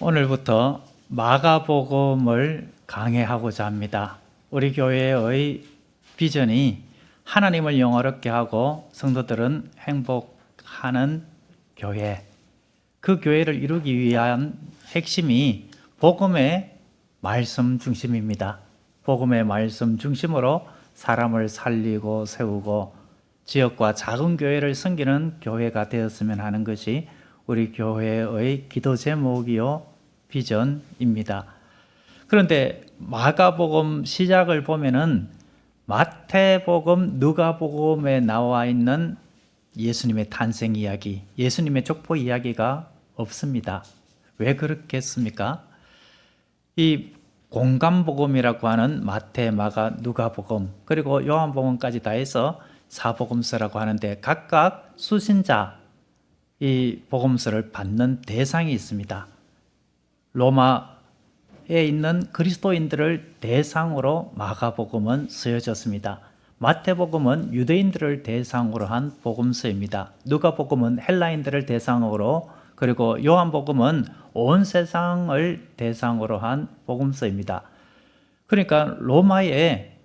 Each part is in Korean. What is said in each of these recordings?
오늘부터 마가복음을 강해하고자 합니다. 우리 교회의 비전이 하나님을 영화롭게 하고 성도들은 행복하는 교회, 그 교회를 이루기 위한 핵심이 복음의 말씀 중심입니다. 복음의 말씀 중심으로 사람을 살리고 세우고 지역과 작은 교회를 섬기는 교회가 되었으면 하는 것이 우리 교회의 기도 제목이요 비전입니다. 그런데 마가복음 시작을 보면은 마태복음, 누가복음에 나와 있는 예수님의 탄생 이야기, 예수님의 족보 이야기가 없습니다. 왜 그렇겠습니까? 이 공간복음이라고 하는 마태, 마가, 누가복음, 그리고 요한복음까지 다 해서 사복음서라고 하는데 각각 수신자, 이 복음서를 받는 대상이 있습니다. 로마에 있는 그리스도인들을 대상으로 마가복음은 쓰여졌습니다. 마태복음은 유대인들을 대상으로 한 복음서입니다. 누가복음은 헬라인들을 대상으로, 그리고 요한복음은 온 세상을 대상으로 한 복음서입니다. 그러니까 로마의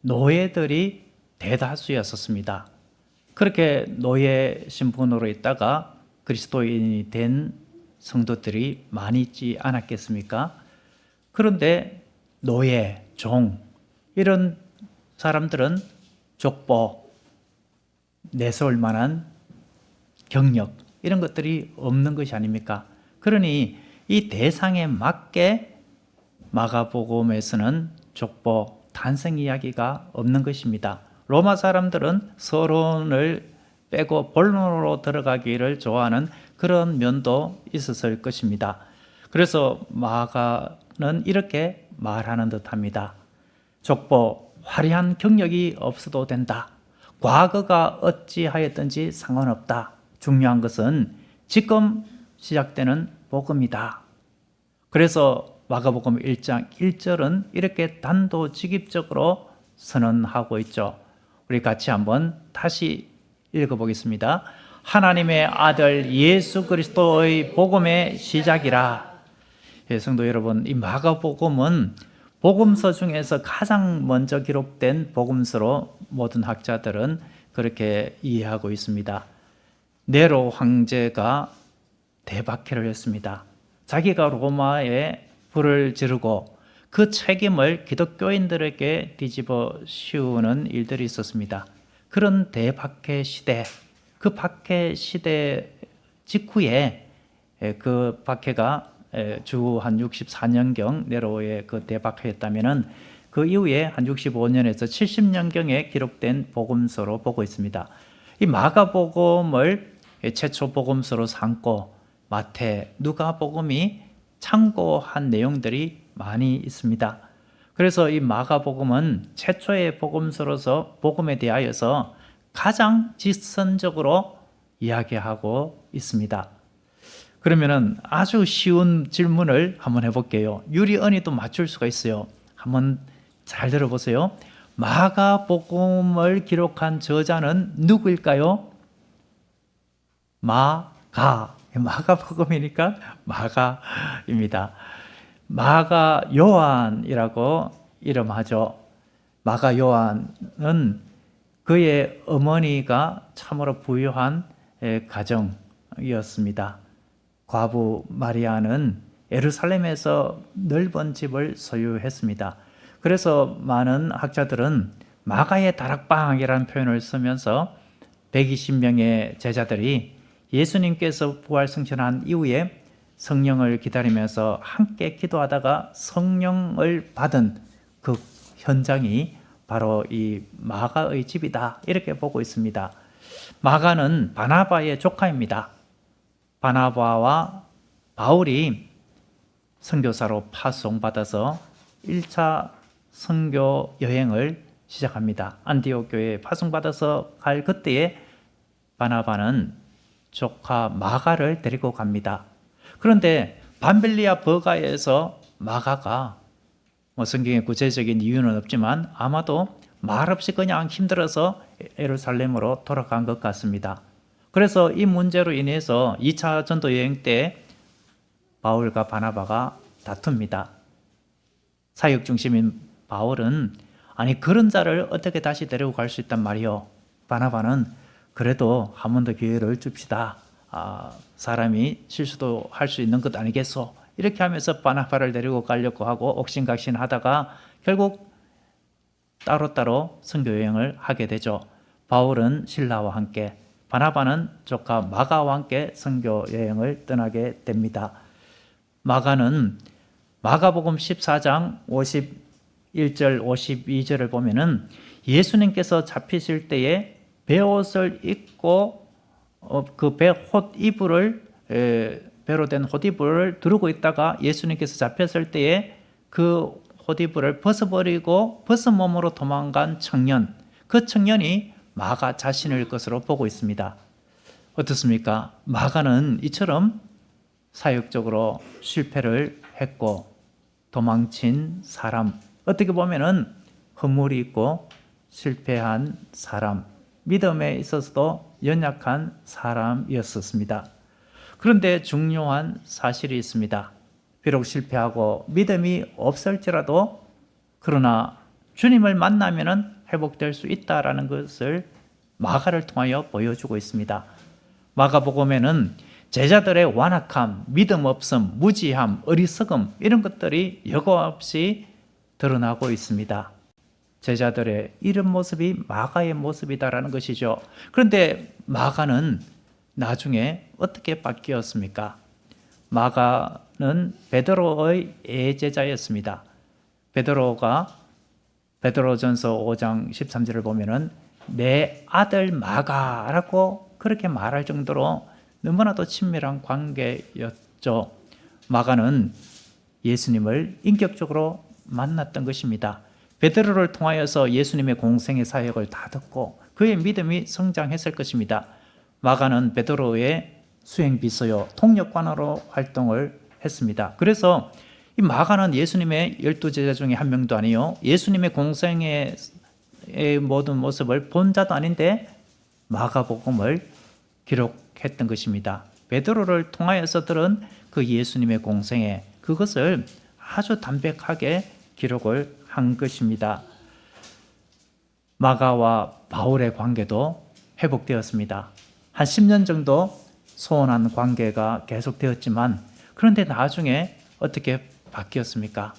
노예들이 대다수였었습니다. 그렇게 노예 신분으로 있다가 그리스도인이 된 성도들이 많이 있지 않았겠습니까? 그런데 노예, 이런 사람들은 족보, 내세울 만한 경력, 이런 것들이 없는 것이 아닙니까? 그러니 이 대상에 맞게 마가복음에서는 족보, 탄생 이야기가 없는 것입니다. 로마 사람들은 서론을 빼고 본론으로 들어가기를 좋아하는 그런 면도 있었을 것입니다. 그래서 마가는 이렇게 말하는 듯합니다. 족보, 화려한 경력이 없어도 된다. 과거가 어찌하였든지 상관없다. 중요한 것은 지금 시작되는 복음이다. 그래서 마가복음 1장 1절은 이렇게 단도직입적으로 선언하고 있죠. 우리 같이 한번 다시 읽어보겠습니다. 하나님의 아들 예수 그리스도의 복음의 시작이라. 성도 여러분, 이 마가복음은 복음서 중에서 가장 먼저 기록된 복음서로 모든 학자들은 그렇게 이해하고 있습니다. 네로 황제가 대박해를 했습니다. 자기가 로마에 불을 지르고 그 책임을 기독교인들에게 뒤집어 씌우는 일들이 있었습니다. 그런 대박해 시대, 그 박해 시대 직후에 그 박해가 주 한 64년경 네로의 그 대박해였다면은 그 이후에 한 65년에서 70년경에 기록된 복음서로 보고 있습니다. 이 마가복음을 최초 복음서로 삼고 마태, 누가복음이 참고한 내용들이 많이 있습니다. 그래서 이 마가복음은 최초의 복음서로서 복음에 대하여서 가장 직선적으로 이야기하고 있습니다. 그러면은 아주 쉬운 질문을 한번 해볼게요. 유리언이도 맞출 수가 있어요. 한번 잘 들어보세요. 마가복음을 기록한 저자는 누구일까요? 마가복음이니까 마가입니다. 마가 요한이라고 이름하죠. 마가 요한은 그의 어머니가 참으로 부유한 가정이었습니다. 과부 마리아는 예루살렘에서 넓은 집을 소유했습니다. 그래서 많은 학자들은 마가의 다락방이라는 표현을 쓰면서 120명의 제자들이 예수님께서 부활 승천한 이후에 성령을 기다리면서 함께 기도하다가 성령을 받은 그 현장이 바로 이 마가의 집이다, 이렇게 보고 있습니다. 마가는 바나바의 조카입니다. 바나바와 바울이 선교사로 파송받아서 1차 선교 여행을 시작합니다. 안디옥 교회에 파송받아서 갈 그때에 바나바는 조카 마가를 데리고 갑니다. 그런데 밤빌리아 버가에서 마가가 성경에 구체적인 이유는 없지만 아마도 말없이 그냥 힘들어서 예루살렘으로 돌아간 것 같습니다. 그래서 이 문제로 인해서 2차 전도 여행 때 바울과 바나바가 다툽니다. 사역 중심인 바울은 아니 그런 자를 어떻게 다시 데리고 갈 수 있단 말이요. 바나바는 그래도 한 번 더 기회를 줍시다. 사람이 실수도 할 수 있는 것 아니겠소? 이렇게 하면서 바나바를 데리고 가려고 하고 옥신각신 하다가 결국 따로따로 선교 여행을 하게 되죠. 바울은 실라와 함께, 바나바는 조카 마가와 함께 선교 여행을 떠나게 됩니다. 마가는 마가복음 14장 51절 52절을 보면은 예수님께서 잡히실 때에 베옷을 입고 그 배로 된 헛이불을 두르고 있다가 예수님께서 잡혔을 때에 그 헛이불을 벗어버리고 벗은 몸으로 도망간 청년, 그 청년이 마가 자신일 것으로 보고 있습니다. 어떻습니까? 마가는 이처럼 사역적으로 실패를 했고 도망친 사람, 어떻게 보면은 허물이 있고 실패한 사람, 믿음에 있어서도 연약한 사람이었습니다. 그런데 중요한 사실이 있습니다. 비록 실패하고 믿음이 없을지라도 그러나 주님을 만나면은 회복될 수 있다라는 것을 마가를 통하여 보여주고 있습니다. 마가복음에는 제자들의 완악함, 믿음 없음, 무지함, 어리석음 이런 것들이 여과 없이 드러나고 있습니다. 제자들의 이런 모습이 마가의 모습이다라는 것이죠. 그런데 마가는 나중에 어떻게 바뀌었습니까? 마가는 베드로의 애제자였습니다. 베드로전서 5장 13절을 보면은 내 아들 마가라고 그렇게 말할 정도로 너무나도 친밀한 관계였죠. 마가는 예수님을 인격적으로 만났던 것입니다. 베드로를 통하여서 예수님의 공생의 사역을 다 듣고 그의 믿음이 성장했을 것입니다. 마가는 베드로의 수행비서요 통역관으로 활동을 했습니다. 그래서 이 마가는 예수님의 12제자 중에 한 명도 아니요, 예수님의 공생의 모든 모습을 본 자도 아닌데 마가복음을 기록했던 것입니다. 베드로를 통하여서 들은 그 예수님의 공생애, 그것을 아주 담백하게 기록을 한 것입니다. 마가와 바울의 관계도 회복되었습니다. 한 10년 정도 소원한 관계가 계속되었지만 그런데 나중에 어떻게 바뀌었습니까?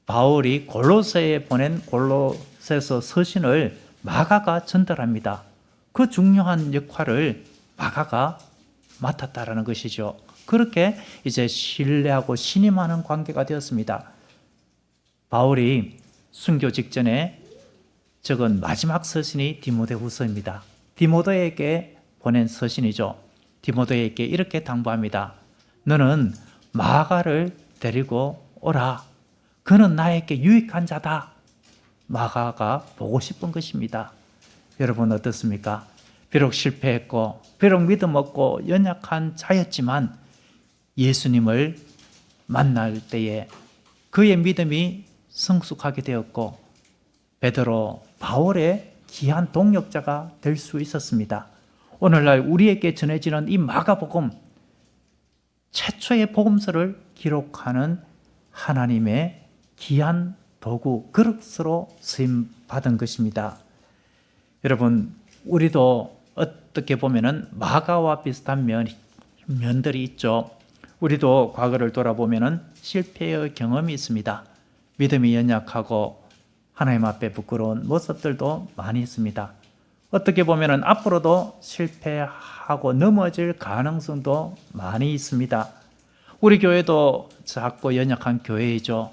바울이 골로새에 보낸 골로새서 서신을 마가가 전달합니다. 그 중요한 역할을 마가가 맡았다라는 것이죠. 그렇게 이제 신뢰하고 신임하는 관계가 되었습니다. 바울이 순교 직전에 적은 마지막 서신이 디모데후서입니다. 디모데에게 보낸 서신이죠. 디모데에게 이렇게 당부합니다. 너는 마가를 데리고 오라. 그는 나에게 유익한 자다. 마가가 보고 싶은 것입니다. 여러분 어떻습니까? 비록 실패했고 비록 믿음 없고 연약한 자였지만 예수님을 만날 때에 그의 믿음이 성숙하게 되었고 베드로, 바울의 귀한 동역자가 될 수 있었습니다. 오늘날 우리에게 전해지는 이 마가복음, 최초의 복음서를 기록하는 하나님의 귀한 도구, 그릇으로 쓰임받은 것입니다. 여러분, 우리도 어떻게 보면은 마가와 비슷한 면들이 있죠. 우리도 과거를 돌아보면은 실패의 경험이 있습니다. 믿음이 연약하고 하나님 앞에 부끄러운 모습들도 많이 있습니다. 어떻게 보면은 앞으로도 실패하고 넘어질 가능성도 많이 있습니다. 우리 교회도 작고 연약한 교회이죠.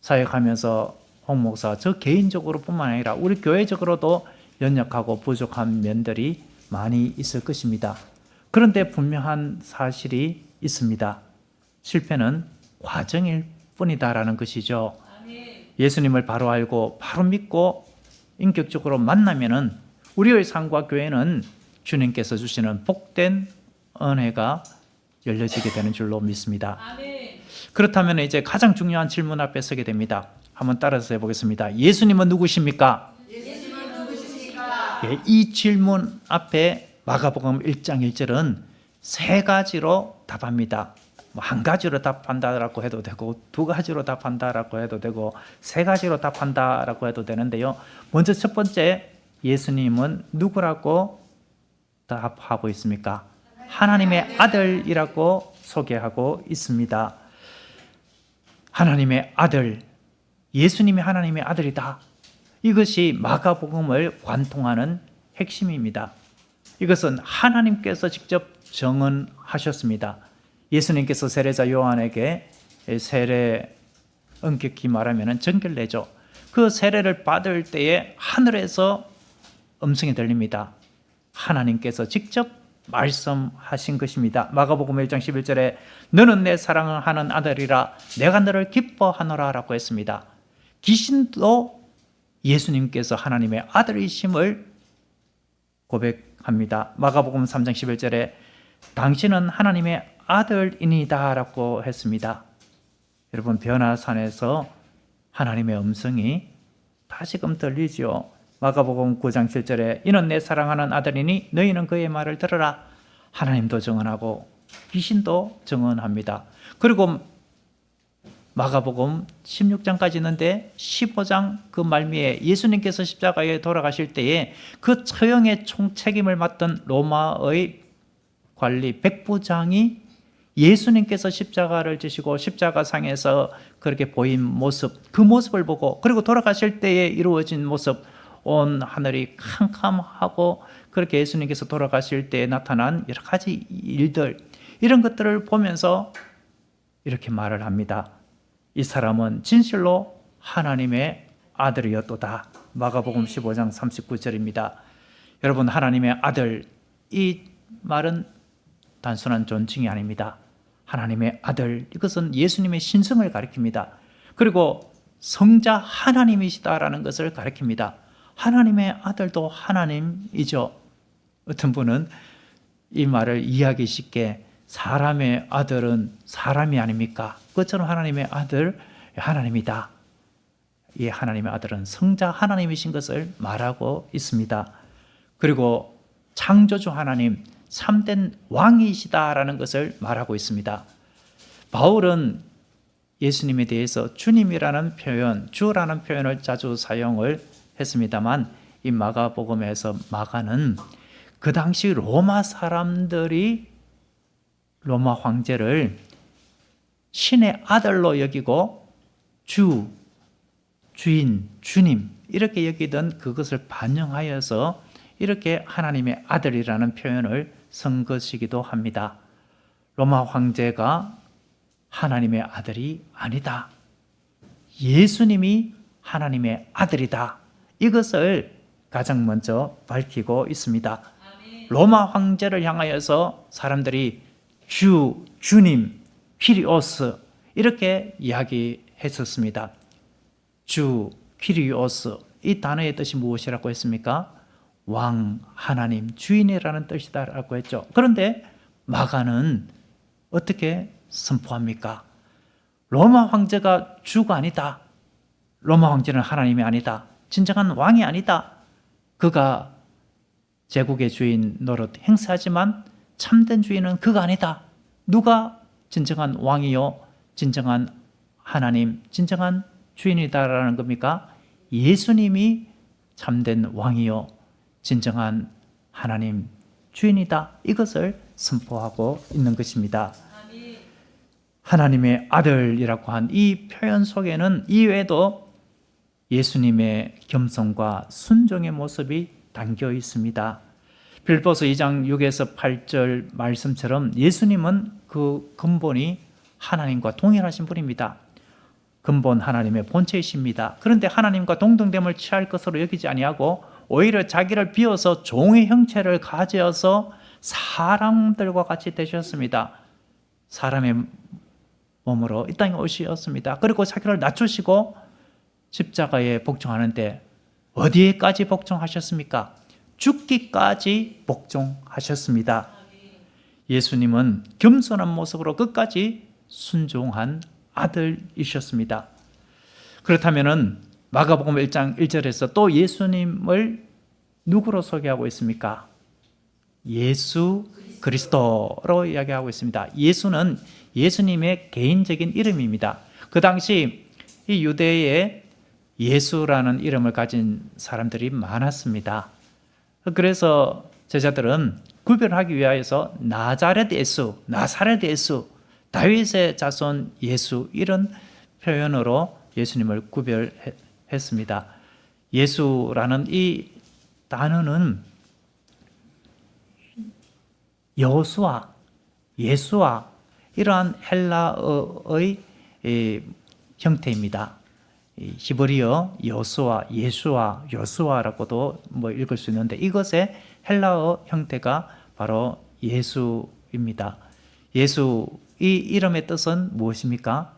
사역하면서 홍 목사, 저 개인적으로 뿐만 아니라 우리 교회적으로도 연약하고 부족한 면들이 많이 있을 것입니다. 그런데 분명한 사실이 있습니다. 실패는 과정일 뿐이다라는 것이죠. 예수님을 바로 알고 바로 믿고 인격적으로 만나면은 우리의 삶과 교회는 주님께서 주시는 복된 은혜가 열려지게 되는 줄로 믿습니다. 그렇다면 이제 가장 중요한 질문 앞에 서게 됩니다. 한번 따라서 해보겠습니다. 예수님은 누구십니까? 예수님은 누구십니까? 이 질문 앞에 마가복음 1장 1절은 세 가지로 답합니다. 한 가지로 답한다라고 해도 되고, 두 가지로 답한다라고 해도 되고, 세 가지로 답한다라고 해도 되는데요. 먼저 첫 번째, 예수님은 누구라고 답하고 있습니까? 하나님의 아들이라고 소개하고 있습니다. 하나님의 아들, 예수님이 하나님의 아들이다. 이것이 마가복음을 관통하는 핵심입니다. 이것은 하나님께서 직접 정언하셨습니다. 예수님께서 세례자 요한에게 세례, 엄격히 말하면 정결례죠. 그 세례를 받을 때에 하늘에서 음성이 들립니다. 하나님께서 직접 말씀하신 것입니다. 마가복음 1장 11절에 너는 내 사랑하는 아들이라 내가 너를 기뻐하노라 라고 했습니다. 귀신도 예수님께서 하나님의 아들이심을 고백합니다. 마가복음 3장 11절에 당신은 하나님의 아들이니다 라고 했습니다. 여러분, 변화산에서 하나님의 음성이 다시금 들리죠. 마가복음 9장 7절에 이는 내 사랑하는 아들이니 너희는 그의 말을 들으라. 하나님도 증언하고 귀신도 증언합니다. 그리고 마가복음 16장까지 있는데 15장 그 말미에 예수님께서 십자가에 돌아가실 때에 그 처형의 총책임을 맡던 로마의 관리 백부장이 예수님께서 십자가를 지시고 십자가상에서 그렇게 보인 모습, 그 모습을 보고, 그리고 돌아가실 때에 이루어진 모습, 온 하늘이 캄캄하고 그렇게 예수님께서 돌아가실 때에 나타난 여러 가지 일들, 이런 것들을 보면서 이렇게 말을 합니다. 이 사람은 진실로 하나님의 아들이었도다. 마가복음 15장 39절입니다. 여러분, 하나님의 아들, 이 말은 단순한 존칭이 아닙니다. 하나님의 아들, 이것은 예수님의 신성을 가리킵니다. 그리고 성자 하나님이시다라는 것을 가리킵니다. 하나님의 아들도 하나님이죠. 어떤 분은 이 말을 이해하기 쉽게 사람의 아들은 사람이 아닙니까? 그것처럼 하나님의 아들, 하나님이다. 이 하나님의 아들은 성자 하나님이신 것을 말하고 있습니다. 그리고 창조주 하나님, 참된 왕이시다라는 것을 말하고 있습니다. 바울은 예수님에 대해서 주님이라는 표현, 주라는 표현을 자주 사용을 했습니다만, 이 마가복음에서 마가는 그 당시 로마 사람들이 로마 황제를 신의 아들로 여기고 주, 주인, 주님 이렇게 여기던 그것을 반영하여서 이렇게 하나님의 아들이라는 표현을 쓴 것이기도 합니다. 로마 황제가 하나님의 아들이 아니다. 예수님이 하나님의 아들이다. 이것을 가장 먼저 밝히고 있습니다. 로마 황제를 향하여서 사람들이 주, 주님, 퀴리오스 이렇게 이야기했었습니다. 주, 퀴리오스, 이 단어의 뜻이 무엇이라고 했습니까? 왕, 하나님, 주인이라는 뜻이다라고 했죠. 그런데 마가는 어떻게 선포합니까? 로마 황제가 주가 아니다. 로마 황제는 하나님이 아니다. 진정한 왕이 아니다. 그가 제국의 주인 노릇 행사하지만 참된 주인은 그가 아니다. 누가 진정한 왕이요, 진정한 하나님, 진정한 주인이다라는 겁니까? 예수님이 참된 왕이요, 진정한 하나님, 주인이다. 이것을 선포하고 있는 것입니다. 하나님의 아들이라고 한 이 표현 속에는 이외에도 예수님의 겸손과 순종의 모습이 담겨 있습니다. 빌립보서 2장 6에서 8절 말씀처럼 예수님은 그 근본이 하나님과 동일하신 분입니다. 근본 하나님의 본체이십니다. 그런데 하나님과 동등됨을 취할 것으로 여기지 아니하고 오히려 자기를 비워서 종의 형체를 가져서 사람들과 같이 되셨습니다. 사람의 몸으로 이 땅에 오셨습니다. 그리고 자기를 낮추시고 십자가에 복종하는데 어디에까지 복종하셨습니까? 죽기까지 복종하셨습니다. 예수님은 겸손한 모습으로 끝까지 순종한 아들이셨습니다. 그렇다면 마가복음 1장 1절에서 또 예수님을 누구로 소개하고 있습니까? 예수 그리스도로 이야기하고 있습니다. 예수는 예수님의 개인적인 이름입니다. 그 당시 이 유대에 예수라는 이름을 가진 사람들이 많았습니다. 그래서 제자들은 구별하기 위하여서 나사렛 예수, 다윗의 자손 예수 이런 표현으로 예수님을 구별했습니다. 예수라는 이 단어는 여호수아, 예수아 이러한 헬라어의 형태입니다. 히브리어 여호수아, 예수아, 요수아라고도 읽을 수 있는데 이것의 헬라어 형태가 바로 예수입니다. 예수 이 이름의 뜻은 무엇입니까?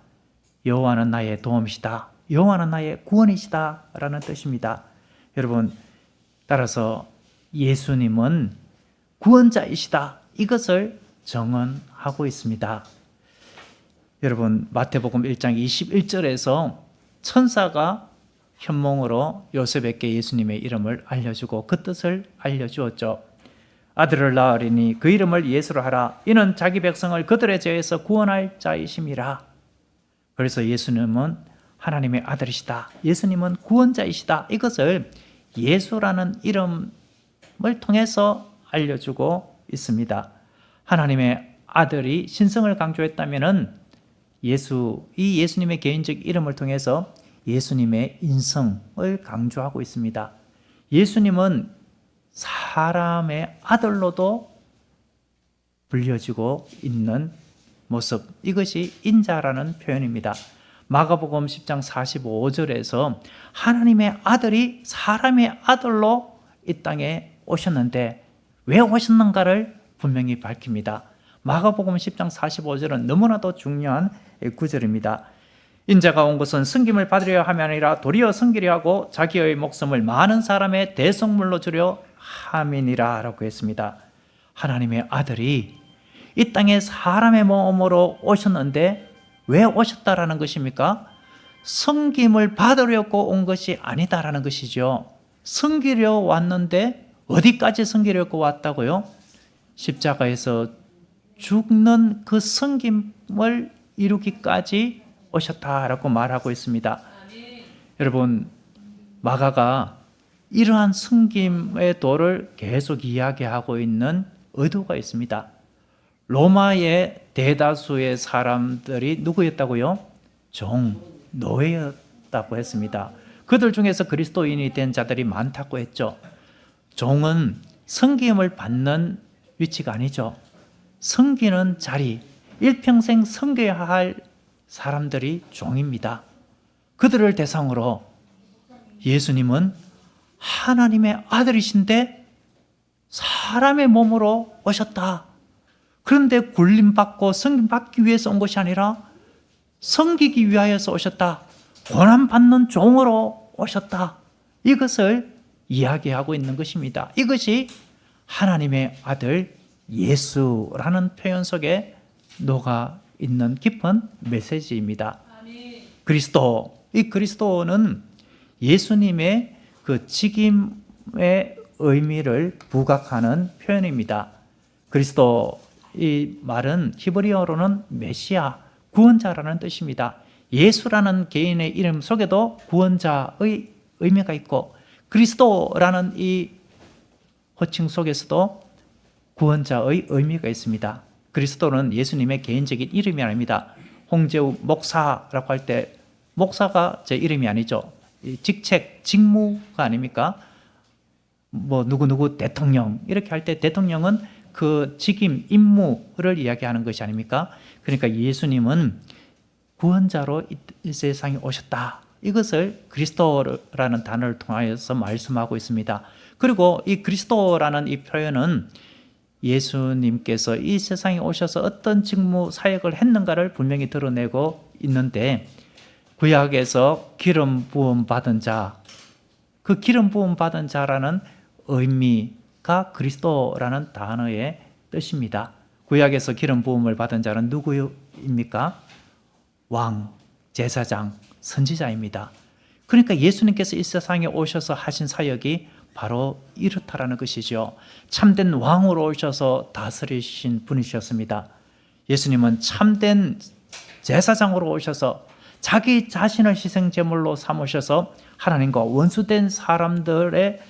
여호와는 나의 도움이시다. 여호와는 나의 구원이시다 라는 뜻입니다. 여러분, 따라서 예수님은 구원자이시다. 이것을 정언하고 있습니다. 여러분, 마태복음 1장 21절에서 천사가 현몽으로 요셉에게 예수님의 이름을 알려주고 그 뜻을 알려주었죠. 아들을 낳으리니 그 이름을 예수로 하라. 이는 자기 백성을 그들의 죄에서 구원할 자이심이라. 그래서 예수님은 하나님의 아들이시다. 예수님은 구원자이시다. 이것을 예수라는 이름을 통해서 알려주고 있습니다. 하나님의 아들이 신성을 강조했다면 이 예수님의 개인적 이름을 통해서 예수님의 인성을 강조하고 있습니다. 예수님은 사람의 아들로도 불려지고 있는 모습, 이것이 인자라는 표현입니다. 마가복음 10장 45절에서 하나님의 아들이 사람의 아들로 이 땅에 오셨는데 왜 오셨는가를 분명히 밝힙니다. 마가복음 10장 45절은 너무나도 중요한 구절입니다. 인자가 온 것은 승김을 받으려 함이 아니라 도리어 승기려 하고 자기의 목숨을 많은 사람의 대속물로 주려 함이니라 라고 했습니다. 하나님의 아들이 이 땅에 사람의 몸으로 오셨는데 왜 오셨다라는 것입니까? 섬김을 받으려고 온 것이 아니다라는 것이죠. 섬기려 왔는데 어디까지 섬기려고 왔다고요? 십자가에서 죽는 그 섬김을 이루기까지 오셨다라고 말하고 있습니다. 여러분, 마가가 이러한 섬김의 도를 계속 이야기하고 있는 의도가 있습니다. 로마의 대다수의 사람들이 누구였다고요? 노예였다고 했습니다. 그들 중에서 그리스도인이 된 자들이 많다고 했죠. 종은 섬김을 받는 위치가 아니죠. 섬기는 자리, 일평생 섬겨야 할 사람들이 종입니다. 그들을 대상으로 예수님은 하나님의 아들이신데 사람의 몸으로 오셨다. 그런데 굴림받고 섬김받기 위해서 온 것이 아니라 섬기기 위하여서 오셨다. 고난받는 종으로 오셨다. 이것을 이야기하고 있는 것입니다. 이것이 하나님의 아들 예수라는 표현 속에 녹아 있는 깊은 메시지입니다. 그리스도, 이 그리스도는 예수님의 그 직임의 의미를 부각하는 표현입니다. 그리스도, 이 말은 히브리어로는 메시아, 구원자라는 뜻입니다. 예수라는 개인의 이름 속에도 구원자의 의미가 있고 그리스도라는 이 호칭 속에서도 구원자의 의미가 있습니다. 그리스도는 예수님의 개인적인 이름이 아닙니다. 홍재우 목사라고 할 때 목사가 제 이름이 아니죠. 직책, 직무가 아닙니까? 누구누구 대통령 이렇게 할 때 대통령은 그 직임, 임무를 이야기하는 것이 아닙니까? 그러니까 예수님은 구원자로 이 세상에 오셨다. 이것을 그리스도라는 단어를 통하여서 말씀하고 있습니다. 그리고 이 그리스도라는 이 표현은 예수님께서 이 세상에 오셔서 어떤 직무, 사역을 했는가를 분명히 드러내고 있는데 구약에서 기름 부음 받은 자, 그 기름 부음 받은 자라는 의미가 그리스도라는 단어의 뜻입니다. 구약에서 기름 부음을 받은 자는 누구입니까? 왕, 제사장, 선지자입니다. 그러니까 예수님께서 이 세상에 오셔서 하신 사역이 바로 이렇다라는 것이죠. 참된 왕으로 오셔서 다스리신 분이셨습니다. 예수님은 참된 제사장으로 오셔서 자기 자신을 희생제물로 삼으셔서 하나님과 원수된 사람들의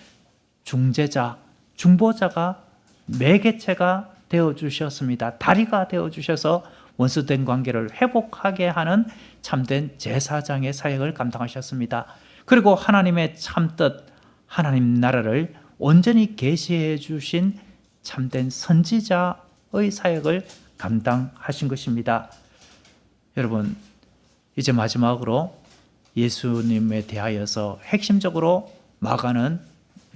중재자, 중보자가, 매개체가 되어주셨습니다. 다리가 되어주셔서 원수된 관계를 회복하게 하는 참된 제사장의 사역을 감당하셨습니다. 그리고 하나님의 참뜻, 하나님 나라를 온전히 계시해 주신 참된 선지자의 사역을 감당하신 것입니다. 여러분, 이제 마지막으로 예수님에 대하여서 핵심적으로 마가는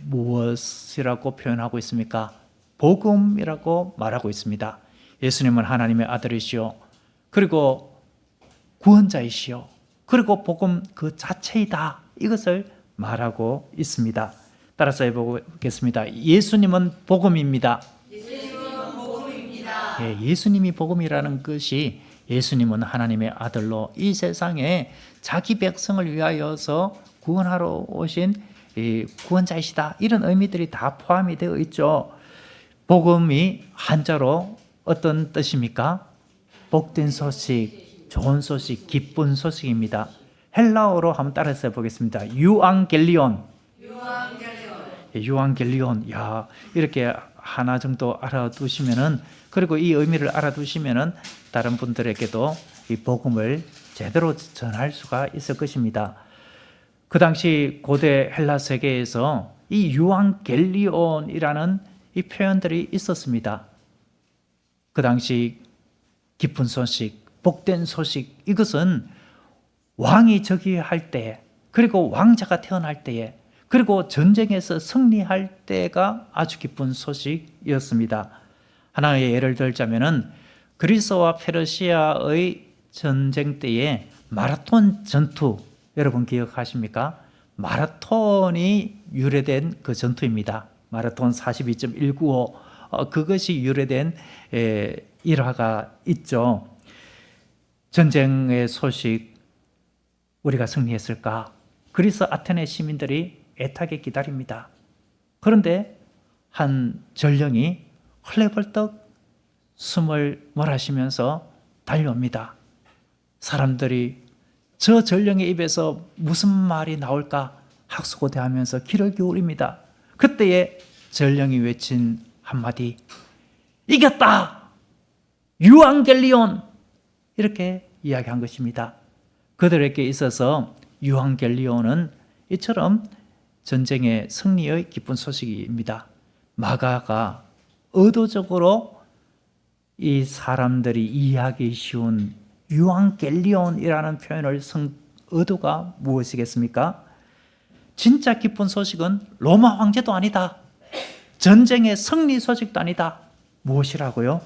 무엇이라고 표현하고 있습니까? 복음이라고 말하고 있습니다. 예수님은 하나님의 아들이시오, 그리고 구원자이시오, 그리고 복음 그 자체이다, 이것을 말하고 있습니다. 따라서 해보겠습니다. 예수님은 복음입니다. 예수님은 복음입니다. 예, 예수님이 복음이라는 것이 예수님은 하나님의 아들로 이 세상에 자기 백성을 위하여서 구원하러 오신 구원자이시다, 이런 의미들이 다 포함이 되어 있죠. 복음이 한자로 어떤 뜻입니까? 복된 소식, 좋은 소식, 기쁜 소식입니다. 헬라어로 한번 따라서 해보겠습니다. 유앙겔리온. 유앙겔리온. 야, 이렇게 하나 정도 알아두시면은, 그리고 이 의미를 알아두시면은 다른 분들에게도 이 복음을 제대로 전할 수가 있을 것입니다. 그 당시 고대 헬라 세계에서 이 유앙겔리온이라는 이 표현들이 있었습니다. 그 당시 기쁜 소식, 복된 소식, 이것은 왕이 즉위할 때, 그리고 왕자가 태어날 때에, 그리고 전쟁에서 승리할 때가 아주 기쁜 소식이었습니다. 하나의 예를 들자면은 그리스와 페르시아의 전쟁 때에 마라톤 전투, 여러분 기억하십니까? 마라톤이 유래된 그 전투입니다. 마라톤 42.195, 그것이 유래된 일화가 있죠. 전쟁의 소식, 우리가 승리했을까? 그리스 아테네 시민들이 애타게 기다립니다. 그런데 한 전령이 헐레벌떡 숨을 몰아쉬면서 달려옵니다. 사람들이 저 전령의 입에서 무슨 말이 나올까 학수고대하면서 귀를 기울입니다. 그때에 전령이 외친 한마디, 이겼다! 유앙겔리온! 이렇게 이야기한 것입니다. 그들에게 있어서 유앙겔리온은 이처럼 전쟁의 승리의 기쁜 소식입니다. 마가가 의도적으로 이 사람들이 이해하기 쉬운 유앙겔리온이라는 표현을 쓴 의도가 무엇이겠습니까? 진짜 기쁜 소식은 로마 황제도 아니다, 전쟁의 승리 소식도 아니다. 무엇이라고요?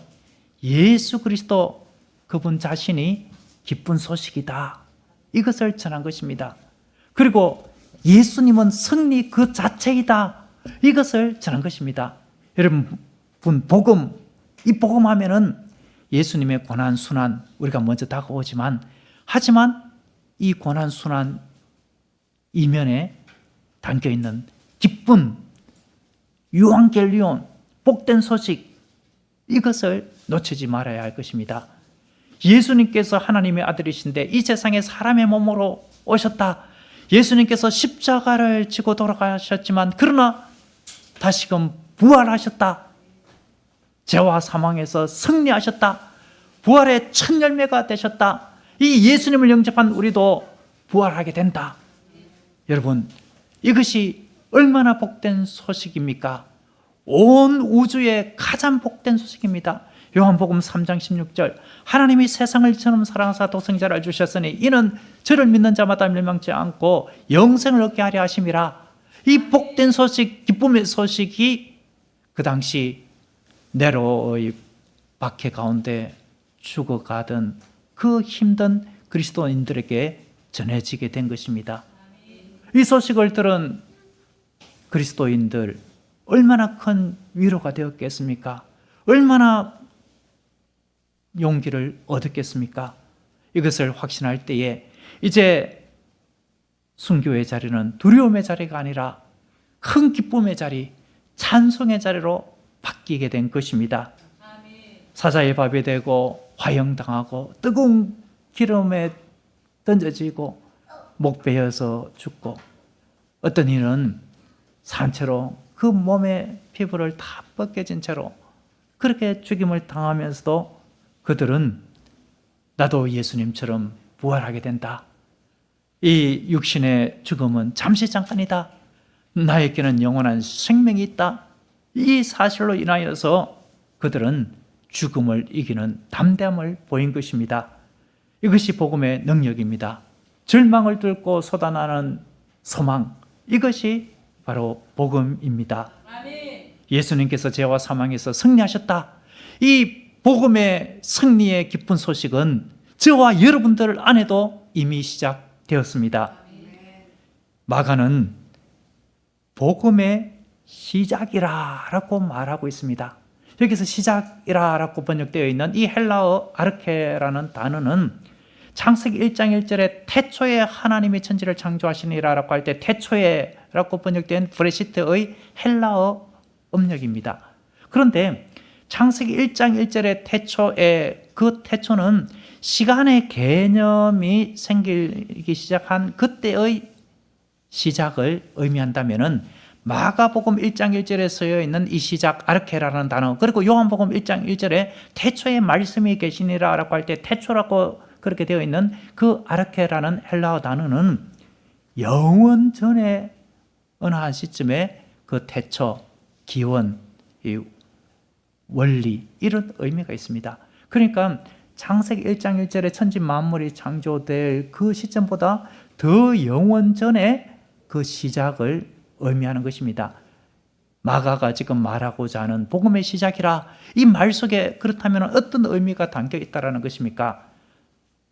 예수 그리스도 그분 자신이 기쁜 소식이다, 이것을 전한 것입니다. 그리고 예수님은 승리 그 자체이다, 이것을 전한 것입니다. 여러분, 복음, 이 복음 하면은 예수님의 고난 순환, 우리가 먼저 다가오지만, 하지만 이 고난 순환 이면에 담겨 있는 기쁜 유앙겔리온, 복된 소식, 이것을 놓치지 말아야 할 것입니다. 예수님께서 하나님의 아들이신데 이 세상에 사람의 몸으로 오셨다. 예수님께서 십자가를 지고 돌아가셨지만 그러나 다시금 부활하셨다. 죄와 사망에서 승리하셨다. 부활의 첫 열매가 되셨다. 이 예수님을 영접한 우리도 부활하게 된다. 여러분, 이것이 얼마나 복된 소식입니까? 온 우주의 가장 복된 소식입니다. 요한복음 3장 16절, 하나님이 세상을 이처럼 사랑하사 독생자를 주셨으니 이는 저를 믿는 자마다 멸망치 않고 영생을 얻게 하려 하심이라. 이 복된 소식, 기쁨의 소식이 그 당시 네로의 박해 가운데 죽어가던 그 힘든 그리스도인들에게 전해지게 된 것입니다. 이 소식을 들은 그리스도인들 얼마나 큰 위로가 되었겠습니까? 얼마나 용기를 얻었겠습니까? 이것을 확신할 때에 이제 순교의 자리는 두려움의 자리가 아니라 큰 기쁨의 자리, 찬송의 자리로 바뀌게 된 것입니다. 사자의 밥이 되고 화형당하고 뜨거운 기름에 던져지고 목 베어서 죽고, 어떤 이는 산채로 그 몸의 피부를 다 벗겨진 채로 그렇게 죽임을 당하면서도 그들은 나도 예수님처럼 부활하게 된다. 이 육신의 죽음은 잠시 잠깐이다. 나에게는 영원한 생명이 있다. 이 사실로 인하여서 그들은 죽음을 이기는 담대함을 보인 것입니다. 이것이 복음의 능력입니다. 절망을 뚫고 솟아나는 소망, 이것이 바로 복음입니다. 예수님께서 죄와 사망에서 승리하셨다. 이 복음의 승리의 기쁜 소식은 저와 여러분들 안에도 이미 시작되었습니다. 마가는 복음의 시작이라고 말하고 있습니다. 여기서 시작이라고 번역되어 있는 이 헬라어 아르케라는 단어는 창세기 1장 1절에 태초에 하나님이 천지를 창조하시니라라고 할 때 태초에라고 번역된 브레시트의 헬라어 음력입니다. 그런데 창세기 1장 1절의 태초에, 그 태초는 시간의 개념이 생기기 시작한 그때의 시작을 의미한다면은 마가복음 1장 1절에 쓰여 있는 이 시작 아르케라는 단어, 그리고 요한복음 1장 1절에 태초에 말씀이 계시니라라고 할 때 태초라고 그렇게 되어 있는 그 아르케라는 헬라어 단어는 영원 전에 어느 한 시점에 그 태초, 기원, 이 원리, 이런 의미가 있습니다. 그러니까 창세기 1장 1절에 천지 만물이 창조될 그 시점보다 더 영원 전에 그 시작을 의미하는 것입니다. 마가가 지금 말하고자 하는 복음의 시작이라, 이 말 속에 그렇다면 어떤 의미가 담겨 있다는 것입니까?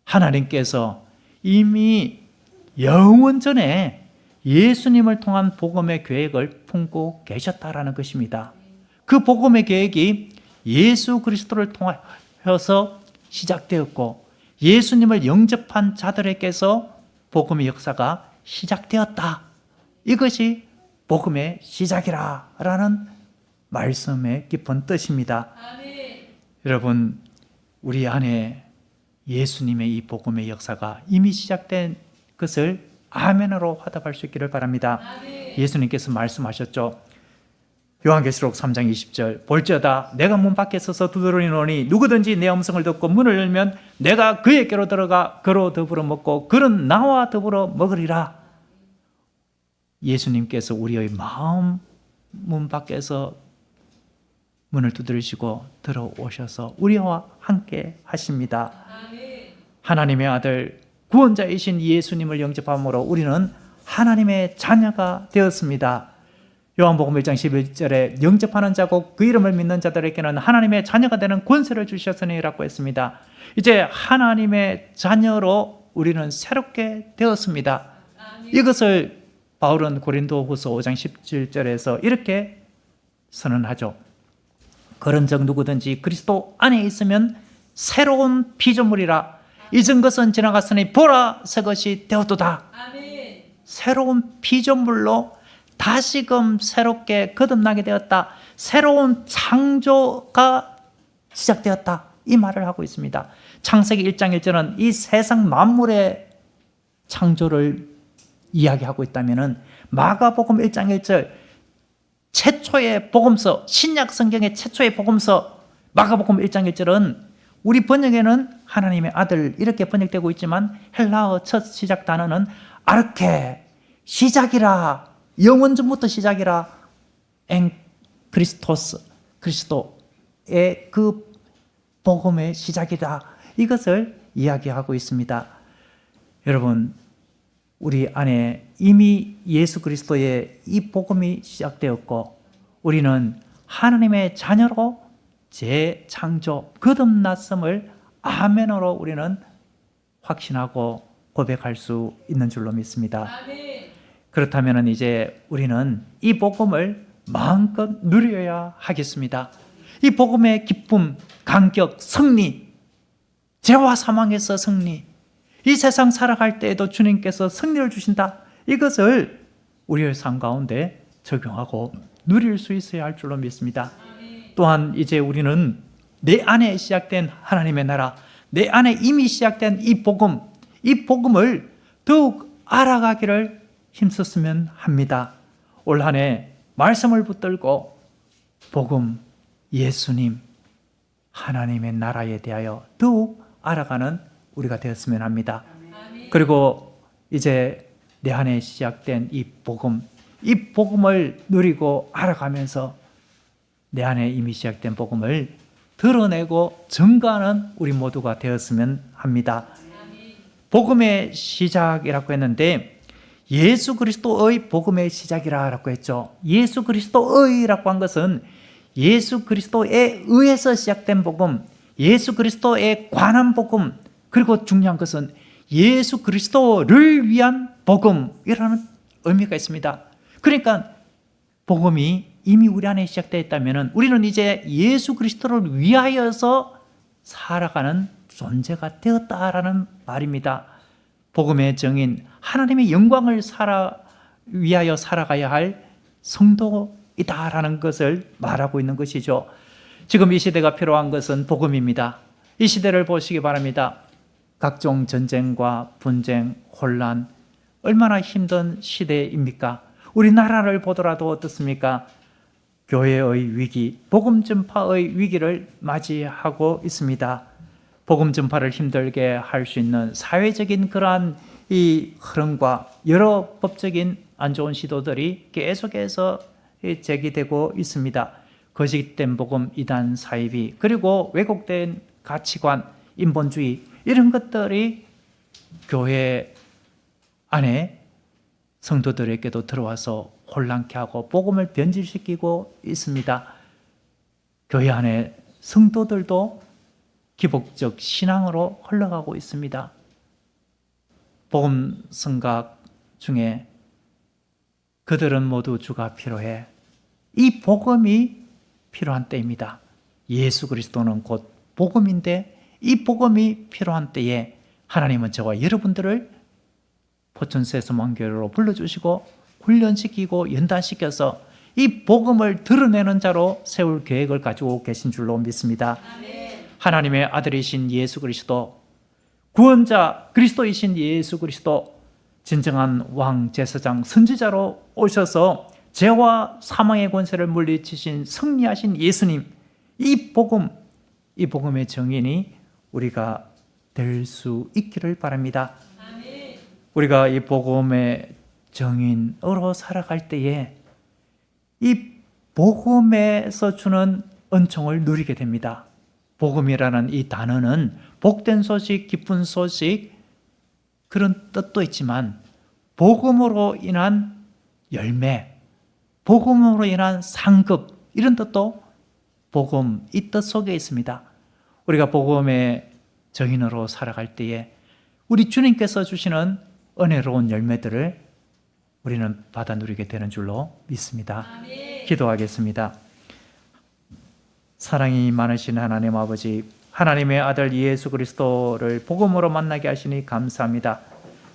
하나님께서 이미 영원 전에 예수님을 통한 복음의 계획을 품고 계셨다라는 것입니다. 그 복음의 계획이 예수 그리스도를 통하여서 시작되었고, 예수님을 영접한 자들에게서 복음의 역사가 시작되었다. 이것이 복음의 시작이라는 말씀의 깊은 뜻입니다. 여러분, 우리 안에 예수님의 이 복음의 역사가 이미 시작된 것을 아멘으로 화답할 수 있기를 바랍니다. 예수님께서 말씀하셨죠. 요한계시록 3장 20절, 볼지어다 내가 문 밖에 서서 두드리노니 누구든지 내 음성을 듣고 문을 열면 내가 그에게로 들어가 그로 더불어 먹고 그는 나와 더불어 먹으리라. 예수님께서 우리의 마음 문 밖에서 문을 두드리시고 들어오셔서 우리와 함께 하십니다. 하나님의 아들 구원자이신 예수님을 영접함으로 우리는 하나님의 자녀가 되었습니다. 요한복음 1장 11절에 영접하는 자고 그 이름을 믿는 자들에게는 하나님의 자녀가 되는 권세를 주셨으니라고 했습니다. 이제 하나님의 자녀로 우리는 새롭게 되었습니다. 이것을 바울은 고린도후서 5장 17절에서 이렇게 선언하죠. 그런즉 누구든지 그리스도 안에 있으면 새로운 피조물이라. 이전 것은 지나갔으니 보라 새 것이 되었도다. 새로운 피조물로 다시금 새롭게 거듭나게 되었다. 새로운 창조가 시작되었다. 이 말을 하고 있습니다. 창세기 1장 1절은 이 세상 만물의 창조를 이야기하고 있다면 마가복음 1장 1절 최초의 복음서, 신약 성경의 최초의 복음서 마가복음 1장 1절은 우리 번역에는 하나님의 아들 이렇게 번역되고 있지만 헬라어 첫 시작 단어는 아르케, 시작이라, 영원 전부터 시작이라, 엔 크리스토스, 그리스도의 그 복음의 시작이다. 이것을 이야기하고 있습니다. 여러분, 우리 안에 이미 예수 그리스도의 이 복음이 시작되었고 우리는 하나님의 자녀로 재창조, 거듭났음을 아멘으로 우리는 확신하고 고백할 수 있는 줄로 믿습니다. 그렇다면 이제 우리는 이 복음을 마음껏 누려야 하겠습니다. 이 복음의 기쁨, 감격, 승리, 죄와 사망에서 승리, 이 세상 살아갈 때에도 주님께서 승리를 주신다. 이것을 우리의 삶 가운데 적용하고 누릴 수 있어야 할 줄로 믿습니다. 또한 이제 우리는 내 안에 시작된 하나님의 나라, 내 안에 이미 시작된 이 복음을 더욱 알아가기를 힘썼으면 합니다. 올 한 해 말씀을 붙들고 복음, 예수님, 하나님의 나라에 대하여 더욱 알아가는 우리가 되었으면 합니다. 그리고 이제 내 안에 시작된 이 복음을 누리고 알아가면서 내 안에 이미 시작된 복음을 드러내고 증거하는 우리 모두가 되었으면 합니다. 복음의 시작이라고 했는데 예수 그리스도의 복음의 시작이라고 했죠. 예수 그리스도의라고 한 것은 예수 그리스도에 의해서 시작된 복음, 예수 그리스도에 관한 복음, 그리고 중요한 것은 예수 그리스도를 위한 복음이라는 의미가 있습니다. 그러니까 복음이 이미 우리 안에 시작되어 있다면 우리는 이제 예수 그리스도를 위하여서 살아가는 존재가 되었다라는 말입니다. 복음의 정인, 하나님의 영광을 위하여 살아가야 할 성도이다라는 것을 말하고 있는 것이죠. 지금 이 시대가 필요한 것은 복음입니다. 이 시대를 보시기 바랍니다. 각종 전쟁과 분쟁, 혼란, 얼마나 힘든 시대입니까? 우리나라를 보더라도 어떻습니까? 교회의 위기, 복음 전파의 위기를 맞이하고 있습니다. 복음 전파를 힘들게 할 수 있는 사회적인 그러한 이 흐름과 여러 법적인 안 좋은 시도들이 계속해서 제기되고 있습니다. 거짓된 복음, 이단 사이비, 그리고 왜곡된 가치관, 인본주의, 이런 것들이 교회 안에 성도들에게도 들어와서 혼란케 하고 복음을 변질시키고 있습니다. 교회 안에 성도들도 기복적 신앙으로 흘러가고 있습니다. 복음 성각 중에 그들은 모두 주가 필요해. 이 복음이 필요한 때입니다. 예수 그리스도는 곧 복음인데 이 복음이 필요한 때에 하나님은 저와 여러분들을 포천세서 만교회로 불러주시고 훈련시키고 연단시켜서 이 복음을 드러내는 자로 세울 계획을 가지고 계신 줄로 믿습니다. 하나님의 아들이신 예수 그리스도, 구원자 그리스도이신 예수 그리스도, 진정한 왕 제사장 선지자로 오셔서 죄와 사망의 권세를 물리치신 승리하신 예수님, 이 복음의 정인이 우리가 될 수 있기를 바랍니다. 우리가 이 복음의 정인으로 살아갈 때에 이 복음에서 주는 은총을 누리게 됩니다. 복음이라는 이 단어는 복된 소식, 기쁜 소식, 그런 뜻도 있지만 복음으로 인한 열매, 복음으로 인한 상급, 이런 뜻도 복음, 이 뜻 속에 있습니다. 우리가 복음의 정인으로 살아갈 때에 우리 주님께서 주시는 은혜로운 열매들을 우리는 받아 누리게 되는 줄로 믿습니다. 기도하겠습니다. 사랑이 많으신 하나님 아버지, 하나님의 아들 예수 그리스도를 복음으로 만나게 하시니 감사합니다.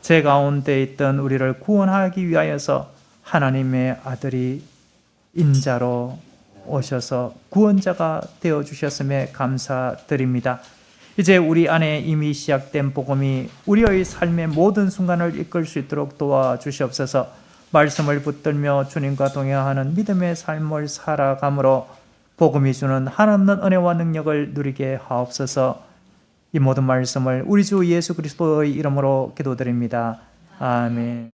제 가운데 있던 우리를 구원하기 위하여서 하나님의 아들이 인자로 오셔서 구원자가 되어주셨음에 감사드립니다. 이제 우리 안에 이미 시작된 복음이 우리의 삶의 모든 순간을 이끌 수 있도록 도와주시옵소서. 말씀을 붙들며 주님과 동행하는 믿음의 삶을 살아감으로 복음이 주는 한없는 은혜와 능력을 누리게 하옵소서. 이 모든 말씀을 우리 주 예수 그리스도의 이름으로 기도드립니다. 아멘.